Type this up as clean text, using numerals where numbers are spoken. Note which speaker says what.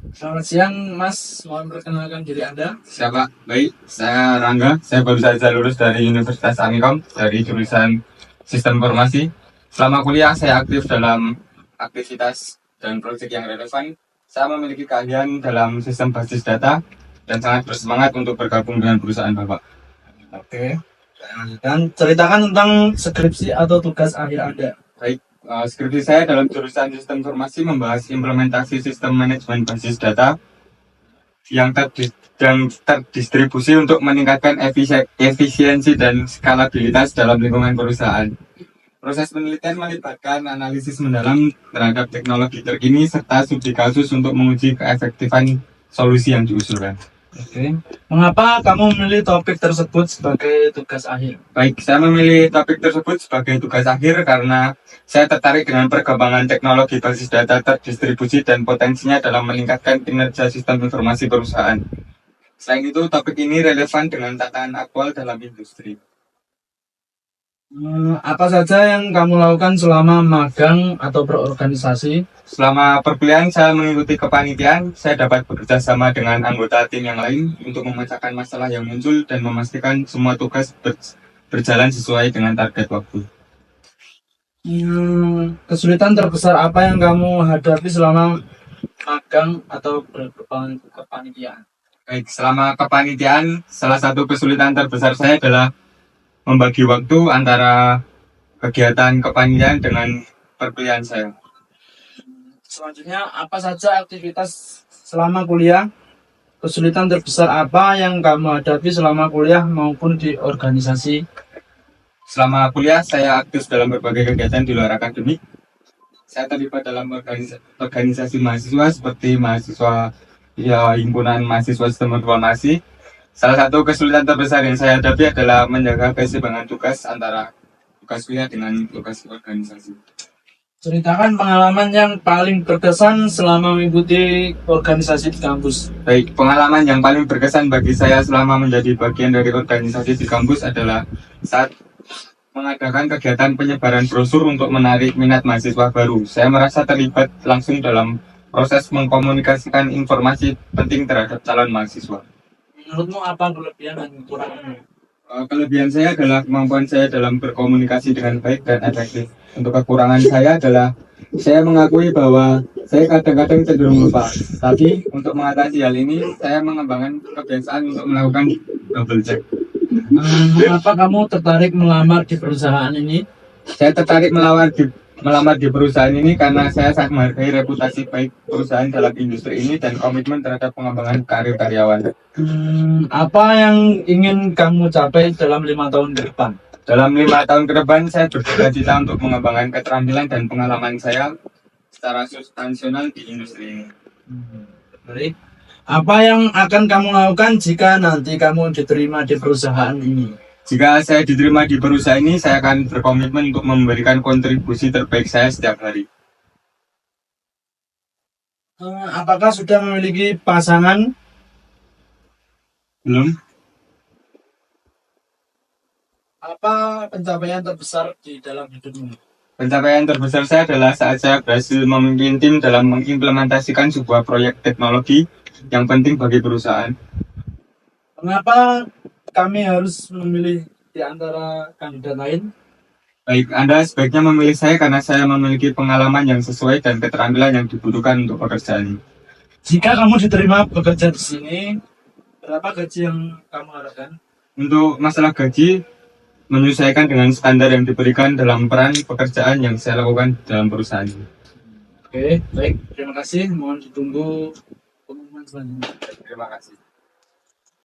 Speaker 1: Selamat siang, Mas. Mohon perkenalkan diri Anda.
Speaker 2: Siapa? Baik, saya Rangga. Saya baru saja lulus dari Universitas Amikom dari jurusan Sistem Informasi. Selama kuliah, saya aktif dalam aktivitas dan proyek yang relevan. Saya memiliki keahlian dalam sistem basis data dan sangat bersemangat untuk bergabung dengan perusahaan Bapak.
Speaker 1: Oke. Dan ceritakan tentang skripsi atau tugas akhir Anda.
Speaker 2: Baik, skripsi saya dalam jurusan Sistem Informasi membahas implementasi sistem manajemen basis data yang terdistribusi untuk meningkatkan efisiensi dan skalabilitas dalam lingkungan perusahaan. Proses penelitian melibatkan analisis mendalam terhadap teknologi terkini serta studi kasus untuk menguji keefektifan solusi yang diusulkan.
Speaker 1: Oke. Mengapa kamu memilih topik tersebut sebagai tugas akhir?
Speaker 2: Baik, saya memilih topik tersebut sebagai tugas akhir karena saya tertarik dengan perkembangan teknologi basis data terdistribusi dan potensinya dalam meningkatkan kinerja sistem informasi perusahaan. Selain itu, topik ini relevan dengan tantangan aktual dalam industri.
Speaker 1: Apa saja yang kamu lakukan selama magang atau berorganisasi?
Speaker 2: Selama perkuliahan saya mengikuti kepanitiaan, saya dapat bekerja sama dengan anggota tim yang lain untuk memecahkan masalah yang muncul dan memastikan semua tugas berjalan sesuai dengan target waktu.
Speaker 1: Kesulitan terbesar apa yang kamu hadapi selama magang atau berkepanitiaan?
Speaker 2: Baik, selama kepanitiaan, salah satu kesulitan terbesar saya adalah membagi waktu antara kegiatan kepanitiaan dengan perkuliahan saya.
Speaker 1: Selanjutnya, apa saja aktivitas selama kuliah? Kesulitan terbesar apa yang kamu hadapi selama kuliah maupun di organisasi?
Speaker 2: Selama kuliah, saya aktif dalam berbagai kegiatan di luar akademik. Saya terlibat dalam organisasi mahasiswa seperti mahasiswa himpunan mahasiswa sistem informasi. Salah satu kesulitan terbesar yang saya hadapi adalah menjaga keseimbangan tugas antara tugas kuliah dengan tugas organisasi.
Speaker 1: Ceritakan pengalaman yang paling berkesan selama mengikuti organisasi di kampus.
Speaker 2: Baik, pengalaman yang paling berkesan bagi saya selama menjadi bagian dari organisasi di kampus adalah saat mengadakan kegiatan penyebaran brosur untuk menarik minat mahasiswa baru. Saya merasa terlibat langsung dalam proses mengkomunikasikan informasi penting terhadap calon mahasiswa.
Speaker 1: Menurutmu apa kelebihan dan kekurangannya?
Speaker 2: Kelebihan saya adalah kemampuan saya dalam berkomunikasi dengan baik dan efektif. Untuk kekurangan saya adalah saya mengakui bahwa saya kadang-kadang cenderung lupa. Tapi untuk mengatasi hal ini, saya mengembangkan kebiasaan untuk melakukan double check.
Speaker 1: Apa kamu tertarik melamar di perusahaan ini?
Speaker 2: Saya tertarik melamar di perusahaan ini karena saya sangat menghargai reputasi baik perusahaan dalam industri ini dan komitmen terhadap pengembangan karir karyawan.
Speaker 1: Apa yang ingin kamu capai dalam 5 tahun ke depan?
Speaker 2: Dalam 5 tahun ke depan, saya bercita-cita untuk mengembangkan keterampilan dan pengalaman saya secara substansial di industri ini.
Speaker 1: Baik. Apa yang akan kamu lakukan jika nanti kamu diterima di perusahaan ini?
Speaker 2: Jika saya diterima di perusahaan ini, saya akan berkomitmen untuk memberikan kontribusi terbaik saya setiap hari.
Speaker 1: Apakah sudah memiliki pasangan?
Speaker 2: Belum?
Speaker 1: Apa pencapaian terbesar di dalam hidupmu?
Speaker 2: Pencapaian terbesar saya adalah saat saya berhasil memimpin tim dalam mengimplementasikan sebuah proyek teknologi yang penting bagi perusahaan.
Speaker 1: Mengapa kami harus memilih di antara kandidat lain?
Speaker 2: Baik, Anda sebaiknya memilih saya karena saya memiliki pengalaman yang sesuai dan keterampilan yang dibutuhkan untuk pekerjaan ini.
Speaker 1: Jika kamu diterima bekerja di sini, berapa gaji yang kamu harapkan?
Speaker 2: Untuk masalah gaji, menyesuaikan dengan standar yang diberikan dalam peran pekerjaan yang saya lakukan dalam perusahaan ini.
Speaker 1: Oke, baik. Terima kasih. Mohon ditunggu pengumuman selanjutnya.
Speaker 2: Terima kasih.